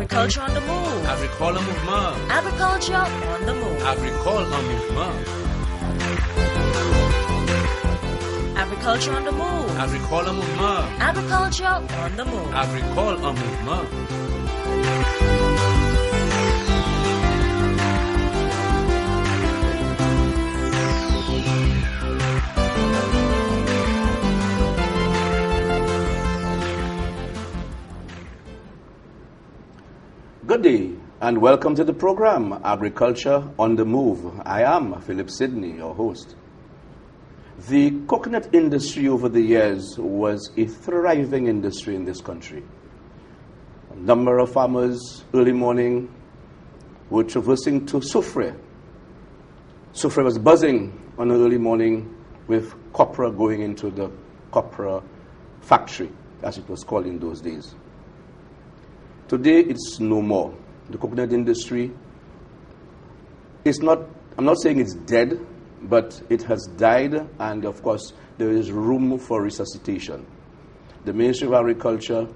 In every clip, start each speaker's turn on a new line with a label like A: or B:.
A: Agriculture on the move.
B: Agricole mouvement.
A: Agriculture on the move.
B: Agricole en mouvement.
A: Agriculture on the move.
B: Agricole en mouvement.
A: Agriculture on the move.
B: Agricole en mouvement.
C: Good day and welcome to the program Agriculture on the Move. I am Phillip Sydney, your host. The coconut industry over the years was a thriving industry in this country. A number of farmers early morning were traversing to Soufre. Soufre was buzzing on an early morning with copra going into the copra factory, as it was called in those days. Today, it's no more. The coconut industry is not, I'm not saying it's dead, but it has died, and of course, there is room for resuscitation. The Ministry of Agriculture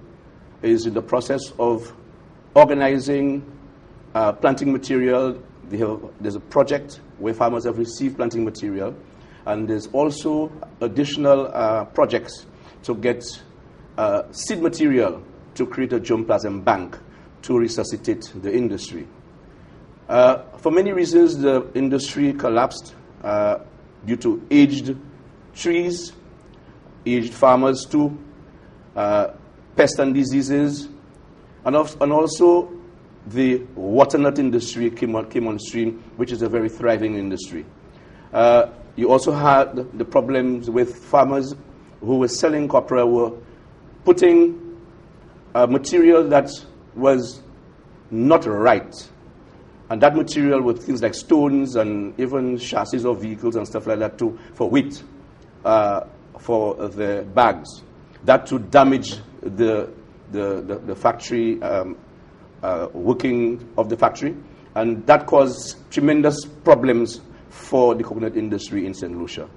C: is in the process of organizing planting material. There's a project where farmers have received planting material, and there's also additional projects to get seed material to create a germplasm bank to resuscitate the industry. For many reasons, the industry collapsed due to aged trees, aged farmers too, pests and diseases, and also the watternut industry came on stream, which is a very thriving industry. You also had the problems with farmers who were selling copra were putting material that was not right. And that material with things like stones and even chassis of vehicles and stuff like that too, for wheat, for the bags. That to damage the factory, working of the factory. And that caused tremendous problems for the coconut industry in St. Lucia.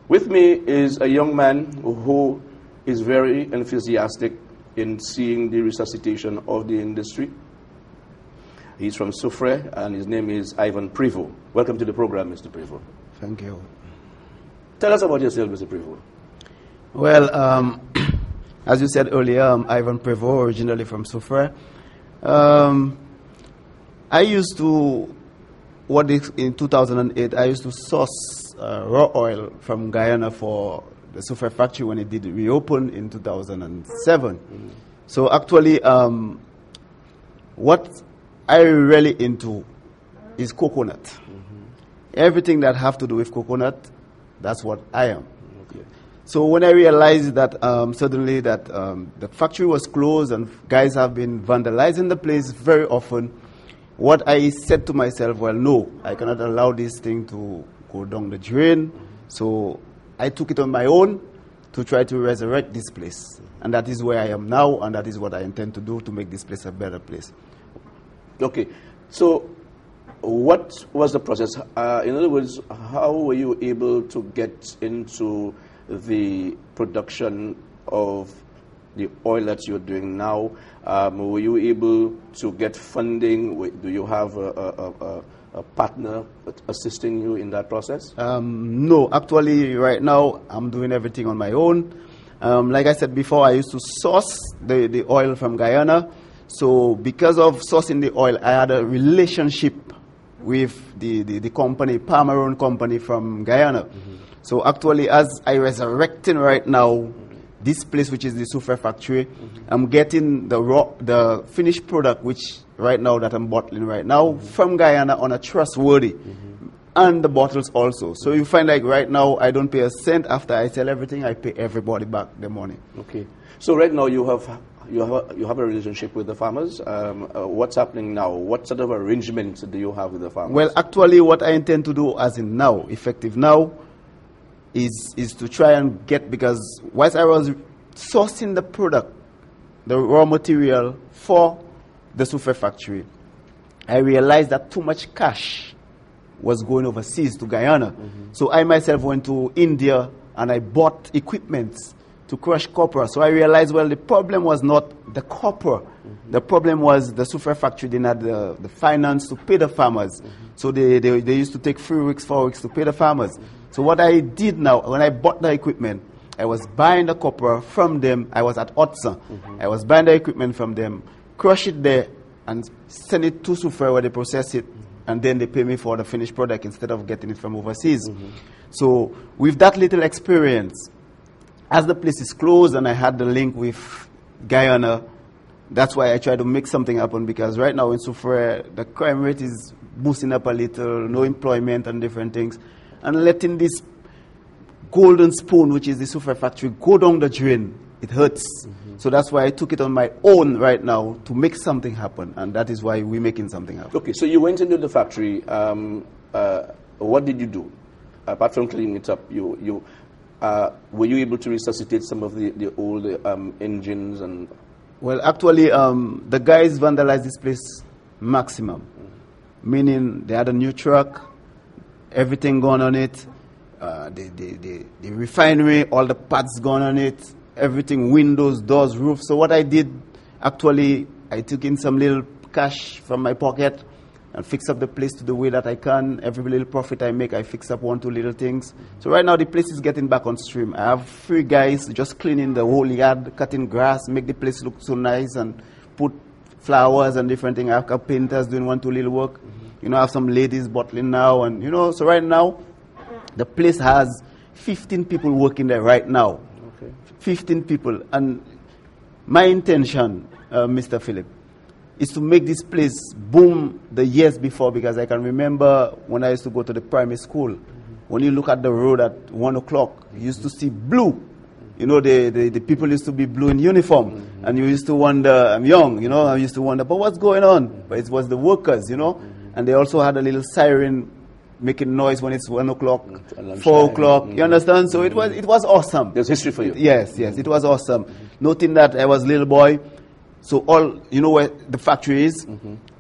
C: With me is a young man who is very enthusiastic in seeing the resuscitation of the industry. He's from Soufre, and his name is Ivan Prevost. Welcome to the program, Mr. Prevost.
D: Thank you.
C: Tell us about yourself, Mr. Prevost.
D: Well, as you said earlier, I'm Ivan Prevost, originally from Soufre. I used to, in 2008, I used to source raw oil from Guyana for the Soufre factory when it did reopen in 2007. Mm-hmm. So actually, what I'm really into is coconut. Mm-hmm. Everything that have to do with coconut, that's what I am. Okay. So when I realized that suddenly that the factory was closed and guys have been vandalizing the place very often, what I said to myself, well, no, I cannot allow this thing to go down the drain. Mm-hmm. So I took it on my own to try to resurrect this place. And that is where I am now, and that is what I intend to do to make this place a better place.
C: Okay. So what was the process? In other words, how were you able to get into the production of the oil that you're doing now? Were you able to get funding? Do you have a partner assisting you in that process?
D: No, actually right now I'm doing everything on my own. Like I said before, I used to source the oil from Guyana. So because of sourcing the oil, I had a relationship with the company, Palmer-owned company from Guyana. Mm-hmm. So actually, as I resurrecting right now this place, which is the Soufre factory, mm-hmm. I'm getting the finished product, which right now that I'm bottling right now, mm-hmm. from Guyana on a trustworthy, mm-hmm. and the bottles also. So you find like right now I don't pay a cent. After I sell everything, I pay everybody back the money.
C: Okay. So right now you have a relationship with the farmers. What's happening now? What sort of arrangements do you have with the farmers?
D: Well, actually, what I intend to do, as in now, effective now, is to try and get, because whilst I was sourcing the product, the raw material for the Soufre factory, I realized that too much cash was going overseas to Guyana. Mm-hmm. So I myself went to India and I bought equipment to crush copper. So I realized, well, the problem was not the copper. The problem was the Soufrière factory didn't have the finance to pay the farmers. So they used to take 3 weeks, 4 weeks to pay the farmers. So what I did now, when I bought the equipment, I was buying the copper from them. I was at Otsa. I was buying the equipment from them, crush it there, and send it to Soufrière where they process it, and then they pay me for the finished product instead of getting it from overseas. So with that little experience, as the place is closed and I had the link with Guyana, that's why I try to make something happen, because right now in Soufrière, the crime rate is boosting up a little, no employment and different things. And letting this golden spoon, which is the Soufrière factory, go down the drain, it hurts. So that's why I took it on my own right now to make something happen. And that is why we're making something happen.
C: Okay, so you went into the factory. What did you do? Apart from cleaning it up, were you able to resuscitate some of the old engines? And
D: well, actually, the guys vandalized this place maximum, meaning they had a new truck, everything gone on it, the refinery, all the parts gone on it, everything, windows, doors, roof. So what I did, actually, I took in some little cash from my pocket and fix up the place to the way that I can. Every little profit I make, I fix up 1, 2 little things. So right now the place is getting back on stream. I have 3 guys just cleaning the whole yard, cutting grass, make the place look so nice, and put flowers and different things. I have painters doing 1, 2 little work. You know, I have some ladies bottling now, and you know, so right now the place has 15 people working there right now.
C: okay.
D: 15 people. And my intention, Mr. Phillip, is to make this place boom the years before, because I can remember when I used to go to the primary school, when you look at the road at 1 o'clock, you used to see blue. You know, the people used to be blue in uniform. And you used to wonder, I'm young, you know, I used to wonder, but what's going on? But it was the workers, you know. And they also had a little siren making noise when it's 1 o'clock, 4 o'clock. You understand? So it was awesome.
C: There's history for you.
D: Yes, it was awesome. Noting that I was a little boy, so all, you know where the factory is?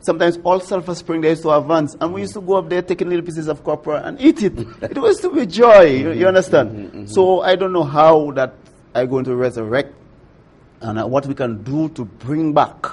D: Sometimes all Sulphur Spring, they used to have vans, and we used to go up there taking little pieces of copper and eat it. It was to be joy, you understand? So I don't know how that I'm going to resurrect and what we can do to bring back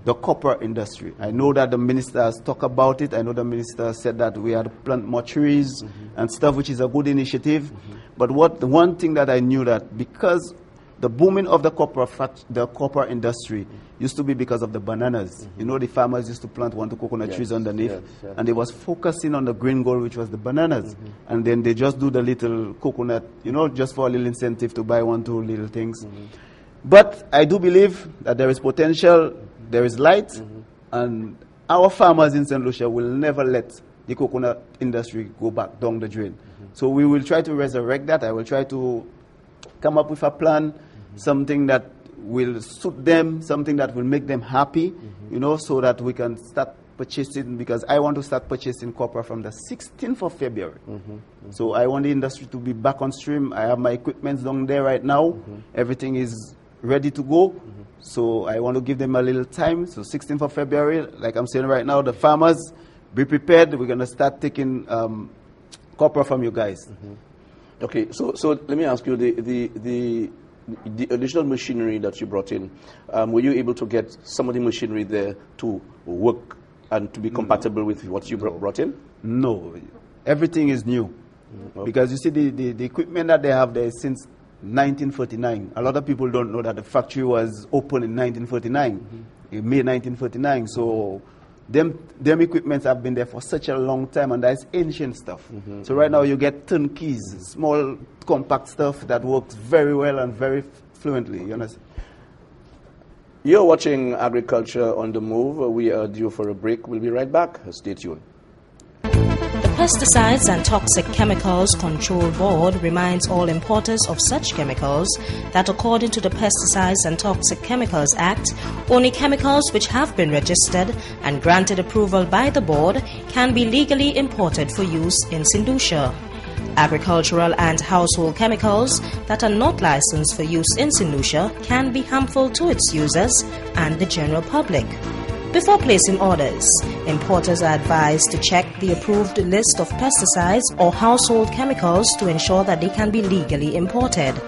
D: the copper industry. I know that the minister has talked about it. I know the minister said that we had to plant more trees and stuff, which is a good initiative. But the one thing that I knew, that because the booming of the copper industry used to be because of the bananas. You know, the farmers used to plant 1, 2 coconut trees underneath, and they was focusing on the green gold, which was the bananas. And then they just do the little coconut, you know, just for a little incentive to buy 1, 2 little things. But I do believe that there is potential, there is light, and our farmers in St. Lucia will never let the coconut industry go back down the drain. So we will try to resurrect that. I will try to come up with a plan, something that will suit them, something that will make them happy, you know, so that we can start purchasing, because I want to start purchasing copper from the 16th of February. So I want the industry to be back on stream. I have my equipment down there right now. Everything is ready to go. So I want to give them a little time. So 16th of February, like I'm saying right now, the farmers, be prepared. We're going to start taking copper from you guys.
C: Okay, so let me ask you, the additional machinery that you brought in, were you able to get some of the machinery there to work and to be compatible with what you brought in?
D: No, everything is new. Because you see, the equipment that they have there is since 1949. A lot of people don't know that the factory was opened in 1949, in May 1949. So them equipments have been there for such a long time, and that's ancient stuff. So right now you get turnkeys, small compact stuff that works very well and very fluently. You understand?
C: You're watching Agriculture on the Move. We are due for a break. We'll be right back. Stay tuned.
A: The Pesticides and Toxic Chemicals Control Board reminds all importers of such chemicals that according to the Pesticides and Toxic Chemicals Act, only chemicals which have been registered and granted approval by the board can be legally imported for use in St. Lucia. Agricultural and household chemicals that are not licensed for use in St. Lucia can be harmful to its users and the general public. Before placing orders, importers are advised to check the approved list of pesticides or household chemicals to ensure that they can be legally imported.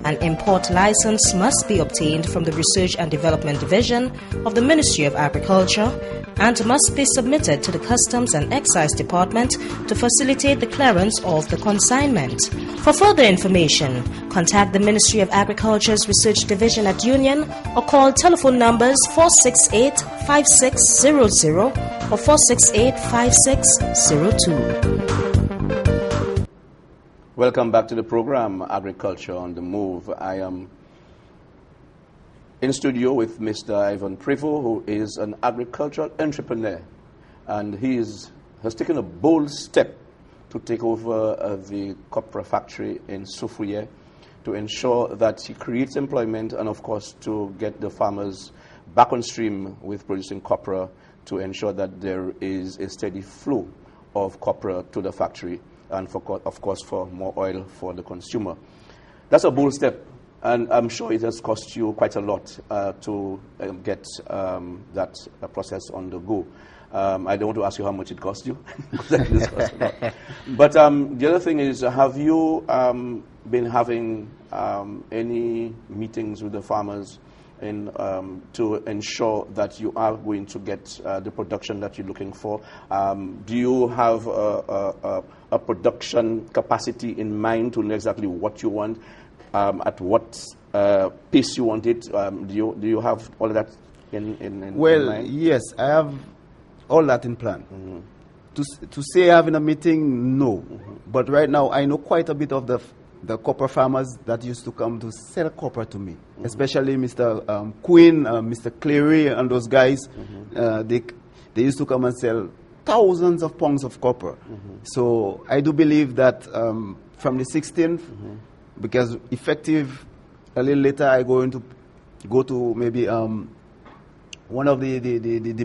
A: An import license must be obtained from the Research and Development Division of the Ministry of Agriculture and must be submitted to the Customs and Excise Department to facilitate the clearance of the consignment. For further information, contact the Ministry of Agriculture's Research Division at Union or call telephone numbers 468-5600 or 468-5602.
C: Welcome back to the program, Agriculture on the Move. I am in studio with Mr. Ivan Prevost, who is an agricultural entrepreneur, and he has taken a bold step to take over the copra factory in Soufriere to ensure that he creates employment and, of course, to get the farmers back on stream with producing copra to ensure that there is a steady flow of copra to the factory and, of course, for more oil for the consumer. That's a bold step, and I'm sure it has cost you quite a lot to get that process on the go. I don't want to ask you how much it cost you. But the other thing is, have you been having any meetings with the farmers to ensure that you are going to get the production that you're looking for? Do you have a production capacity in mind to know exactly what you want, at what pace you want it? Do you have all of that in mind?
D: Yes, I have all that in plan. Mm-hmm. To say having a meeting, no. Mm-hmm. But right now, I know quite a bit of the copper farmers that used to come to sell copper to me, mm-hmm. especially Mr. Quinn, Mr. Cleary, and those guys. Mm-hmm. They used to come and sell thousands of pounds of copper. Mm-hmm. So I do believe that from the 16th, mm-hmm. because effective a little later, I going to go to maybe one of the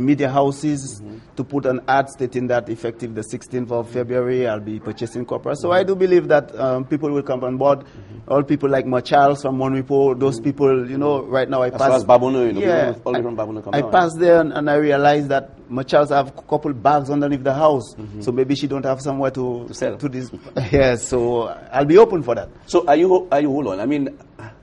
D: media houses, mm-hmm. to put an ad stating that effective the 16th of February, I'll be purchasing copper. So mm-hmm. I do believe that people will come on board. Mm-hmm. All people like Charles from Monrepo, those mm-hmm. people, right now I pass.
C: As far as Babono,
D: I pass there and I realize that Charles have a couple bags underneath the house. Mm-hmm. So maybe she don't have somewhere to
C: sell.
D: To this. Yes, so I'll be open for that.
C: So are you hold on? I mean,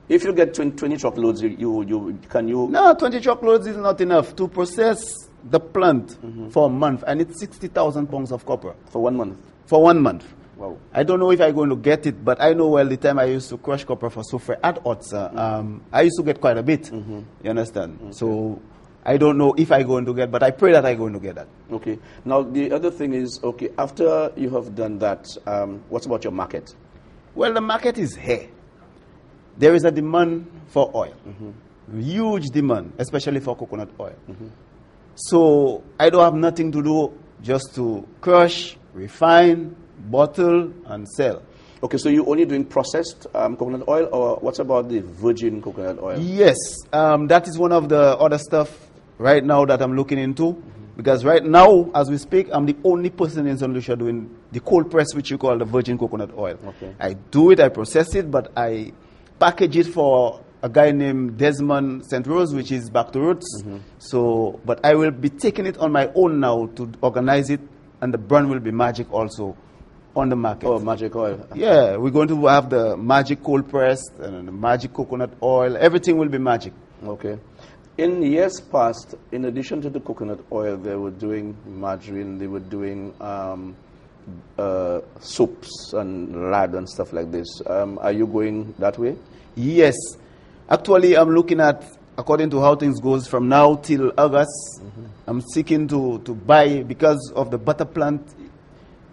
C: if you get 20 truckloads, can you?
D: No, 20 truckloads is not enough to process the plant mm-hmm. for a month. I need 60,000 pounds of copper.
C: For 1 month?
D: For 1 month.
C: Wow.
D: I don't know if I'm going to get it, but I know the time I used to crush copper for Soufriere at Otsa, I used to get quite a bit. Mm-hmm. You understand? Okay. So I don't know if I'm going to get, but I pray that I'm going to get that.
C: Okay. Now, the other thing is, okay, after you have done that, what about your market?
D: Well, the market is here. There is a demand for oil, mm-hmm. huge demand, especially for coconut oil. Mm-hmm. So I don't have nothing to do just to crush, refine, bottle, and sell.
C: Okay, so you're only doing processed coconut oil, or what's about the virgin coconut oil?
D: Yes, that is one of the other stuff right now that I'm looking into. Mm-hmm. Because right now, as we speak, I'm the only person in St. Lucia doing the cold press, which you call the virgin coconut oil. Okay. I do it, I process it, but I package it for a guy named Desmond St. Rose, which is back to roots. Mm-hmm. So, but I will be taking it on my own now to organize it, and the brand will be Magic also on the market.
C: Oh, Magic oil.
D: Yeah, we're going to have the Magic cold press and the Magic coconut oil. Everything will be Magic.
C: Okay. In years past, in addition to the coconut oil, they were doing margarine, they were doing soaps and lard and stuff like this. Are you going that way?
D: Yes. Actually, I'm looking at, according to how things goes from now till August, mm-hmm. I'm seeking to buy, because of the butter plant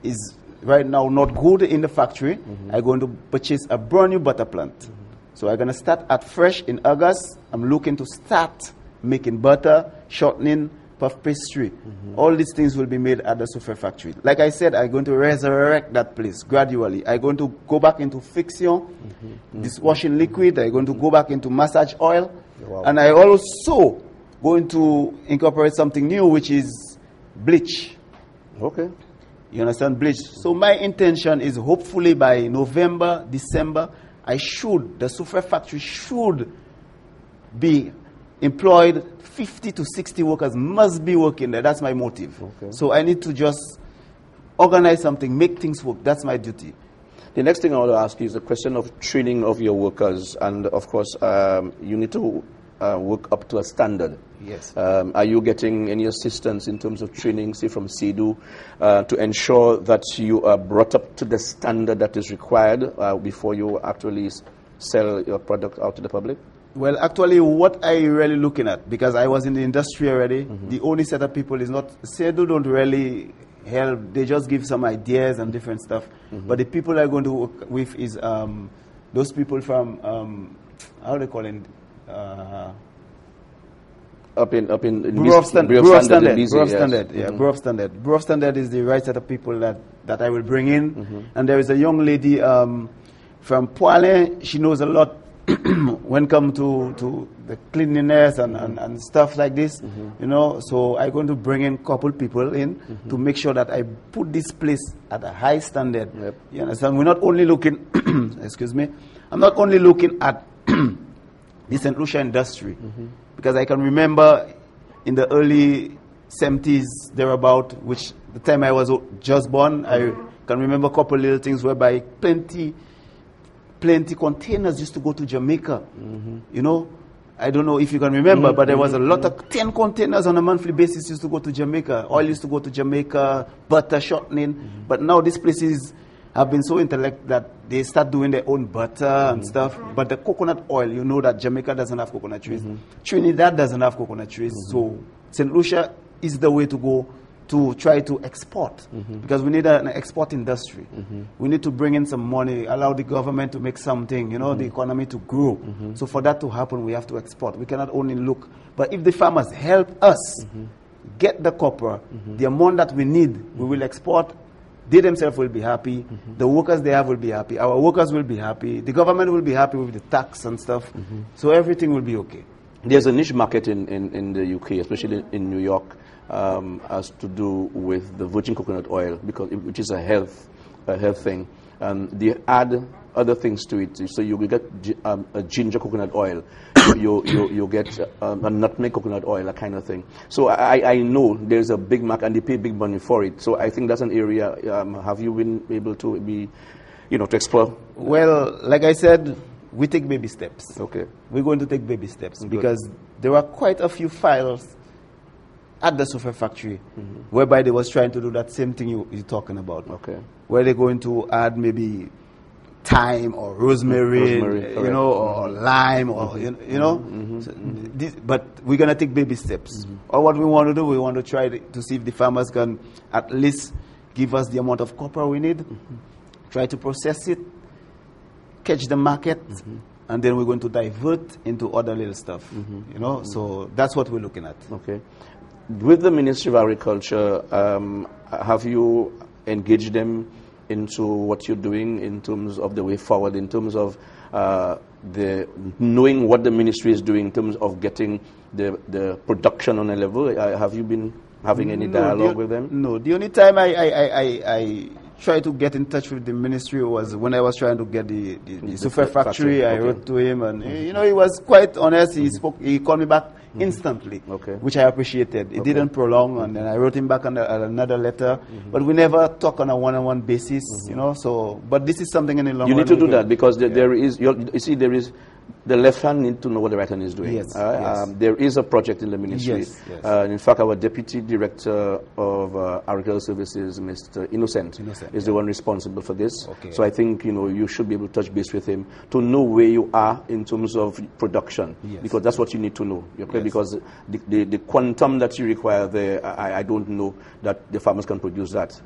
D: is right now not good in the factory. Mm-hmm. I'm going to purchase a brand new butter plant. Mm-hmm. So I'm going to start at fresh in August. I'm looking to start making butter, shortening, puff pastry. Mm-hmm. All these things will be made at the Soufriere factory. Like I said, I'm going to resurrect that place gradually. I'm going to go back into fiction, mm-hmm. dishwashing liquid. I'm going to go back into massage oil. Wow. And I also going to incorporate something new, which is bleach.
C: Okay.
D: You understand? Bleach. So my intention is hopefully by November, December, the Soufriere factory should be employed. 50 to 60 workers must be working there. That's my motive. Okay. So I need to just organize something, make things work. That's my duty.
C: The next thing I want to ask you is the question of training of your workers, and of course, you need to work up to a standard.
D: Yes.
C: Are you getting any assistance in terms of training, say from CEDU, to ensure that you are brought up to the standard that is required before you actually sell your product out to the public?
D: Well, actually, what are you really looking at? Because I was in the industry already. The only set of people is not, CEDU don't really help. They just give some ideas and different stuff. But the people I'm going to work with is those people from, how do they call it?
C: Up in
D: Bureau of Standard.
C: Bureau of
D: Standard is the right set of people that I will bring in. And there is a young lady from Poile. She knows a lot when it comes to the cleanliness and stuff like this, you know. So I'm going to bring in a couple people in to make sure that I put this place at a high standard. You understand? We're not only looking, excuse me, I'm not only looking at the St. Lucia industry, because I can remember in the early 70s thereabout, which the time I was just born, I can remember a couple little things whereby plenty containers used to go to Jamaica. You know, I don't know if you can remember, but there was a lot of 10 containers on a monthly basis used to go to Jamaica. Oil used to go to Jamaica, butter shortening. But now these places have been so intellect that they start doing their own butter and stuff. But the coconut oil, you know that Jamaica doesn't have coconut trees. Trinidad doesn't have coconut trees. So St. Lucia is the way to go to try to export, because we need an export industry. We need to bring in some money, allow the government to make something, you know, the economy to grow. So for that to happen, we have to export. We cannot only look. But if the farmers help us get the copper, the amount that we need, we will export. They themselves will be happy. The workers they have will be happy. Our workers will be happy. The government will be happy with the tax and stuff. So everything will be okay.
C: There's a niche market in the UK, especially in New York, has to do with the virgin coconut oil, which is a health thing. They add other things to it, so you will get a ginger coconut oil, you get a nutmeg coconut oil, that kind of thing. So I know there's a big market, and they pay big money for it. So I think that's an area. Have you been able to to explore?
D: Well, like I said, we take baby steps.
C: Okay.
D: We're going to take baby steps because there are quite a few files at the Sofa factory whereby they was trying to do that same thing you're talking about.
C: Okay.
D: Where they're going to add maybe thyme or rosemary, you know, or lime, or you know. So but we're gonna take baby steps. Or what we want to do, we want to try to see if the farmers can at least give us the amount of copper we need. Try to process it, catch the market, and then we're going to divert into other little stuff. You know, so that's what we're looking at.
C: Okay. With the Ministry of Agriculture, have you engaged them into what you're doing in terms of the way forward, in terms of the knowing what the ministry is doing in terms of getting the production on a level? Have you been having any dialogue with them?
D: No. The only time I tried to get in touch with the ministry was when I was trying to get the Sofa factory. I wrote to him, and you know, he was quite honest. He called me back instantly, which I appreciated. It didn't prolong, and then I wrote him back on another letter. But we never talk on a one-on-one basis, you know. So, but this is something in the long run.
C: You need to do that because there is. You see, there is. The left hand needs to know what the right hand is doing.
D: Yes,
C: there is a project in the ministry. In fact, our Deputy Director of Agricultural Services, Mr. Innocent, is the one responsible for this. So I think you should be able to touch base with him to know where you are in terms of production, because that's what you need to know. Because the quantum that you require there, I don't know that the farmers can produce that.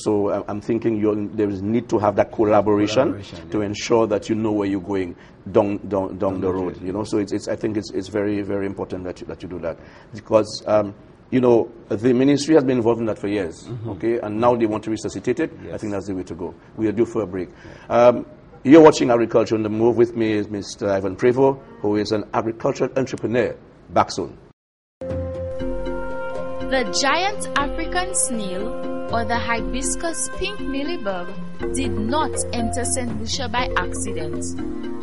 C: So I'm thinking there is need to have that collaboration to ensure that you know where you're going down the road. So I think it's very, very important that you do that, because the ministry has been involved in that for years. And now they want to resuscitate it. I think that's the way to go. We are due for a break. You're watching Agriculture on the Move. With me is Mr. Ivan Prevost, who is an agricultural entrepreneur. Back soon.
E: The giant African snail, or the hibiscus pink mealybug, did not enter St. Lucia by accident.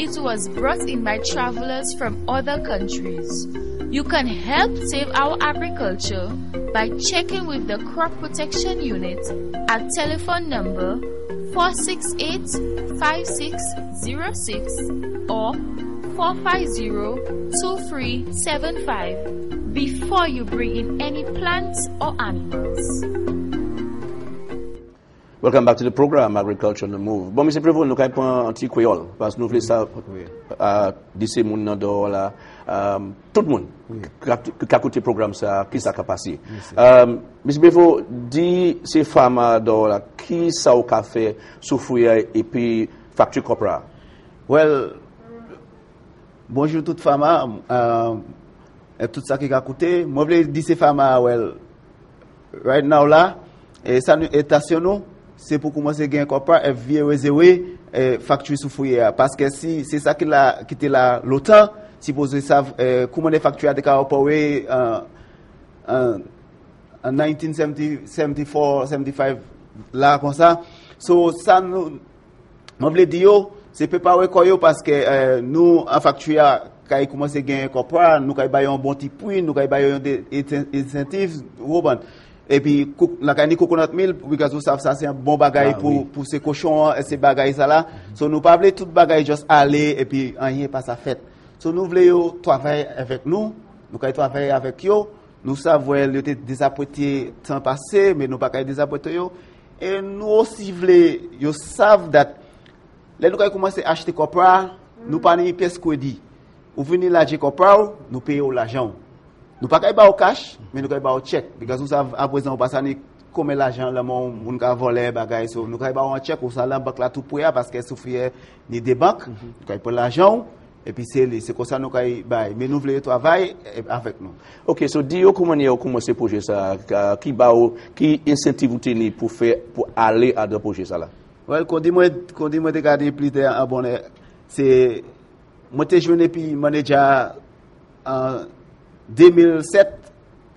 E: It was brought in by travelers from other countries. You can help save our agriculture by checking with the Crop Protection Unit at telephone number 468-5606 or 450-2375 before you bring in any plants or animals.
C: Welcome back to the program, Agriculture on the Move. Bon, Mr. Prevost, nous avons pris un petit créole, parce que nous voulons ça, d'ici mon nom là, tout le monde, qui a écouté le programme, ça, qui s'est passé. Mr. Prevost, dis ces femmes là, qui ça au café, souffrir et puis facture corporate?
D: Well, bonjour toutes femmes, et tout ça qui a écouté. Moi, je voulais dire ces femmes, well, right now là, et ça nous est stationné. C'est pour commencer à gagner un corps et virer facture sous fouiller. Parce que si c'est ça qui était là longtemps, si vous savez comment les factures de caractère en 1974, 75 là comme ça. So ça nous, on veut dire c'est préparer quoi parce que nous en facture quand il commence à gagner un corps, nous quand il baillons un bon petit prix, nous quand il baillons des incentives, et puis la canne coconut milk parce que vous savez ça c'est un bon bagage pour ces cochons et ces bagages ça là. So nous pas veut tout bagage juste aller et puis rien pas ça fait. So nous voulons travailler avec nous quand travailler avec eux, nous savons le désappointé temps passé mais nous pas désappointé yo et nous aussi voulons yo savent that les nous commencer à acheter copra, nous pas ni pièce crédit. Ou venir là j'ai copra, nous payons l'argent. Nous pas qu'à au cash, mais nous qu'à au chèque. Parce que nous savons à présent, on passe à comme l'argent, là, on a volé, bagaille, nous qu'à un chèque, ou ça, la banque là, tout pour parce qu'elle souffre ni des banques, nous qu'à pour l'argent, et puis c'est comme ça, nous qu'à mais nous voulons travailler avec nous.
C: Ok, so, dis-nous comment ce projet ça, qui incentive vous tenir pour aller à des projets ça là?
D: Well, quand dis-moi de regarder plus tard, bon, c'est, moi, t'es jeune et puis, manager, 2007,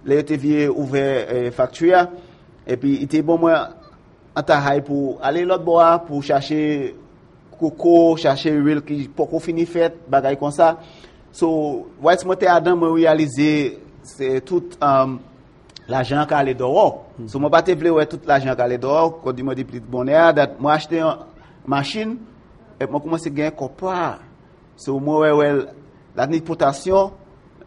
D: les ouvert facture et puis il était bon moi en taille pour aller l'autre bois pour chercher coco, chercher huile qui pour finir fait bagaille comme ça. So white moi Adam me réaliser c'est tout l'argent qui allait dehors. So moi pas te vle tout l'argent qui allait dehors quand il m'a dit plus bonheur dat moi acheter une machine et moi commencer gagner copra. So moi la potation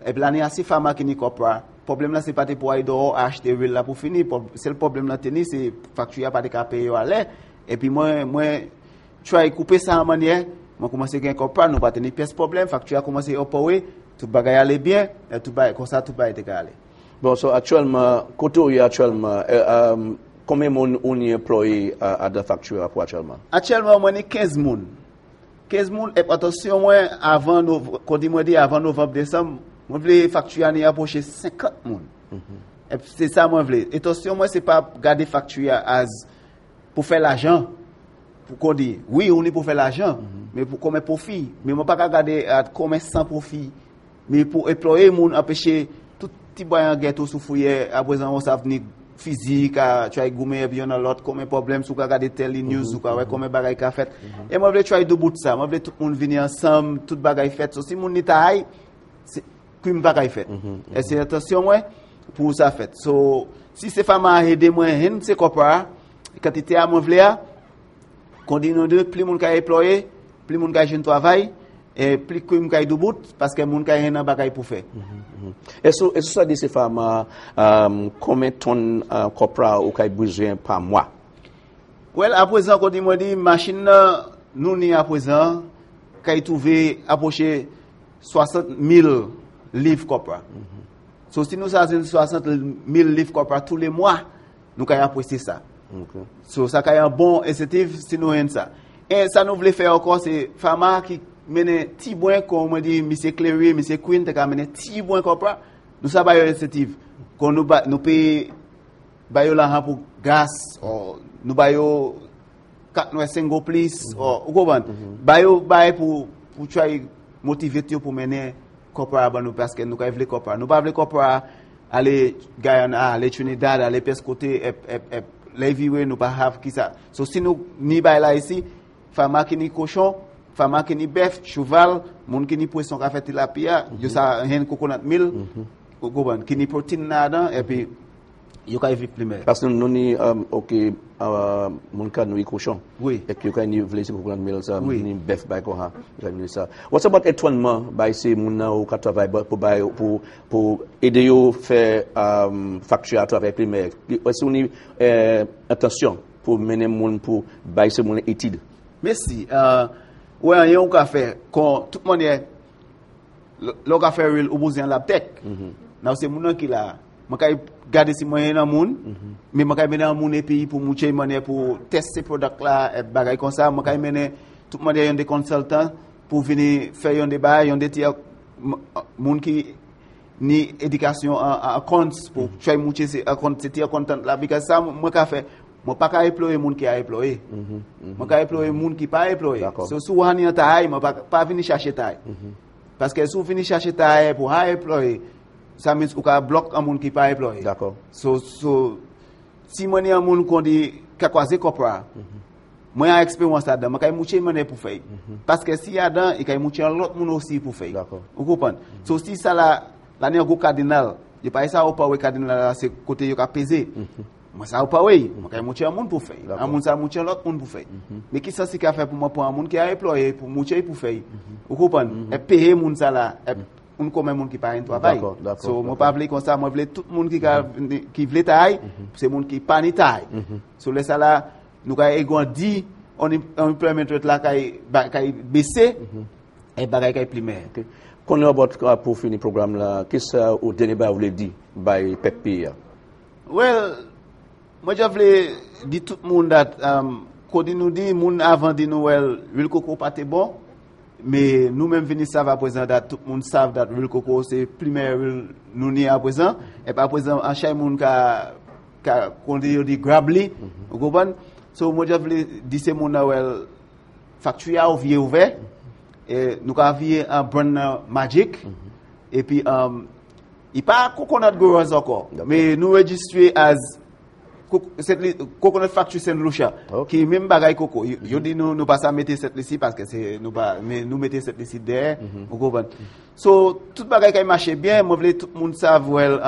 D: et puis l'année assez femme qui n'y comprend. Le problème là c'est pas pour aller dehors acheter huile là pour finir. C'est le problème là tenir c'est facture pas de payer à l'air. Et puis moi try couper ça en manière. Moi commencer gagner comprendre nous pas tenir pièce problème facture a commencé opérer tout bagaille aller bien et tout bail comme ça tout bail est aller.
C: Bon so actuellement côté actuellement combien on y employé à la facture pour actuellement?
D: Actuellement moi 15 moun. 15 moun et attention moi avant novembre décembre moi voulais facture année approcher 50 moun. Et c'est ça moi voulais. Et attention moi c'est pas garder facture as pour faire l'argent. Pour qu'on dit oui on est pour faire l'argent mais pour comme profit mais moi pas garder comme sans profit mais pour employer moun empêcher tout petit boyan ghetto sous fouiller à présent on savent venir physique tu as goumé bien dans l'autre comme un problème sous regarder telle news ou quoi comme bagaille qu'a fait et moi voulais try de bout ça moi voulais tout le monde venir ensemble tout bagaille fait so, si moun ni taille c'est comme bagaille fait et c'est attention moi pour ça fait so si c'est femme a aider moi c'est corps quantité à moi voulais qu'on dit nous deux plus moun ka employé plus moun ka jeune travail et plus que moun ka de bout parce que moun ka un bagaille pour faire.
C: Et ça dit ces femmes combien tonnes copra ou ka besoin par mois?
D: Well à présent quand moi dit machine nous ni à présent ka trouver approcher 60 000 livres copra. So si nous avons 60 000 livres copra tous les mois nous ka apprécier ça. Okay. So ça a un bon incentive si nous avons ça. Et ça nous voulait faire encore c'est pharma qui mène petit point comme on dit monsieur Cléry, monsieur Queen qui a mené petit point comme ça. Nous ça ba incentive qu'on nous paye ba yo l'argent pour gaz ou nous ba yo 4 single please ou comment ba yo ba pour try motiver pour mener corpora ba nous parce que nous ka veut corpora. Nous pas veut corpora aller Guyana, aller Trinidad, aller pescoter les vieux nous pas have qui ça. So si nous ni ba là ici femme qui ni cochon, femme qui ni bœuf, cheval, monde qui ni poisson café tilapia, yo ça hen coconut milk, qui ni protéine là-dedans et puis yo ka vivre primaire.
C: Parce que nous ni OK mon cas nous cochon.
D: Oui.
C: Et que quand nous voulons coconut milk ça
D: Oui.
C: ni bœuf by ko ha. Ça. What's about étonnement by ces moun na ou ka travail pour aider yo faire facture à travail primaire. Est-ce qu'on attention pour mener moun pour by ces moun étude.
D: Merci. Ouais, yon ka fait quand tout monde est le ka fait au besoin la tech. Now c'est moun qui là, moi kay garder si moyen dans moun, mais moi kay mener moun pays pour moucher monnaie pour tester product là et bagay comme ça, moi kay mener tout monde yon des consultants pour venir faire yon débat, yon des moun qui ni éducation en compte pour try moucher c'est compte c'est content là because ça moi ka fait moi pas ka employer moun qui a employé. Moi ka employer moun qui pas employé. So sou hani taille, moi pas venir chercher taille. Parce que si vous venez chercher taille pour employer, ça means ou ka block un monde qui pas employé.
C: D'accord.
D: So si moi ni un monde qu'on dit ka croiser corporate. Moi a expérience là-dedans, moi kay moucher monnaie pour faire. Parce que si y a dedans, il kay moucher l'autre monde aussi pour faire.
C: D'accord.
D: Vous comprenez? So si ça là l'année go cardinal, il pas ça ou pas ouais cardinal c'est côté yo ka peser. Moi ça ou pas oui, moi kay moucher un monde pour faire. Un monde ça moucher l'autre monde pour faire. Mais qui ça c'est qu'a fait pour moi pour un monde qui a employé pour moucher pour faire. Vous comprenez? Et payer monde ça là, on comme un monde qui pas un travail. So moi pas vle comme ça, moi vle tout monde qui vle taille, c'est monde qui pas ni taille. So laisse ça là nous ka agrandi on employment rate là kay baisser et bagay kay primaire.
C: Qu'on a about pour finir programme là, qu'est-ce que au dernier ba vous le dit by Pepe?
D: Well, moi je voulais dire tout le monde quand nous dit moun avant de Noël, huile coco pas bon, mais nous même venir savoir à présent that tout le monde savent that huile coco c'est primaire nous ni à présent et pas à présent en chaque monde ka qu'on dit grably, vous comprenez? So moi je voulais dire c'est mon Noël factory a ouvert et nous avons un brand magic et puis il pas coconut growers encore mais nous registré as coconut factory Saint Lucia qui même bagaille coco yo dit nous pas ça mettre cette ici parce que c'est nous pas mais nous mettez cette ici derrière vous comprenez so tout bagaille qui marche bien moi voulais tout le monde savent well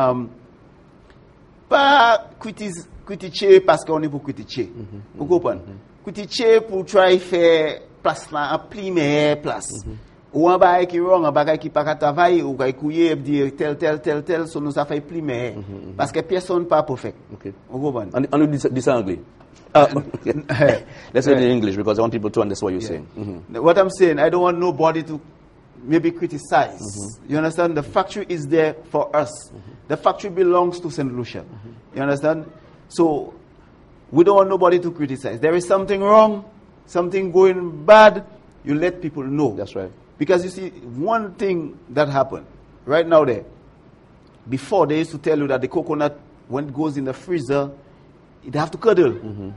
D: pas critiquer parce qu'on est pour critiquer vous comprenez critiquer pour try faire place là en primaire place ou un bagage qui wrong un bagage qui pas travailler ou qui couiller dire tel so nous ça fait primaire parce que personne pas parfait.
C: Okay.
D: Vous comprenez?
C: And you this anglais. Let's say it in English because I want people to understand what you're saying.
D: What I'm saying, I don't want nobody to maybe criticize. You understand? The factory is there for us. The factory belongs to St. Lucia. You understand? So we don't want nobody to criticize. There is something wrong, something going bad, you let people know.
C: That's right.
D: Because you see, one thing that happened right now there, before they used to tell you that the coconut, when it goes in the freezer, it have to curdle.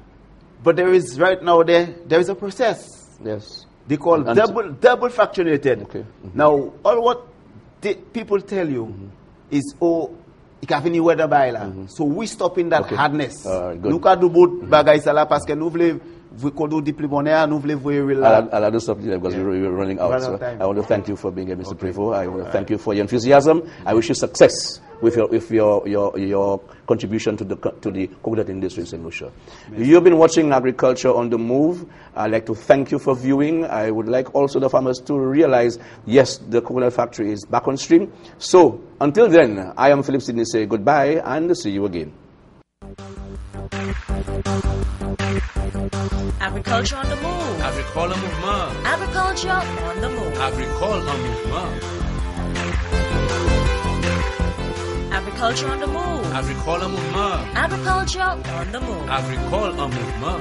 D: But there is right now there is a process.
C: Yes.
D: They call double fractionated.
C: Okay.
D: Now, all what people tell you is, oh, it can any weather by là. So we stopping that hardness. Nous ka do bout bagay ça là parce que nous voulons do diplomaire, nous voulons voir
C: I'll just stop there because we're running out. So I want to thank you for being here, Mr. Prevost. I want to thank you for your enthusiasm. I wish you success with your contribution to the coconut industry in St. Lucia. You've been watching Agriculture on the Move. I'd like to thank you for viewing. I would like also the farmers to realize, yes, the coconut factory is back on stream. So until then, I am Phillip Sydney. Say goodbye and see you again.
A: Agriculture on the Move.
B: Agricole mouvement.
A: Agriculture on the Move.
B: Agricole en mouvement.
A: Agriculture on the Move.
B: Agricole mouvement.
A: Agriculture on the Move.
B: Agricole en mouvement.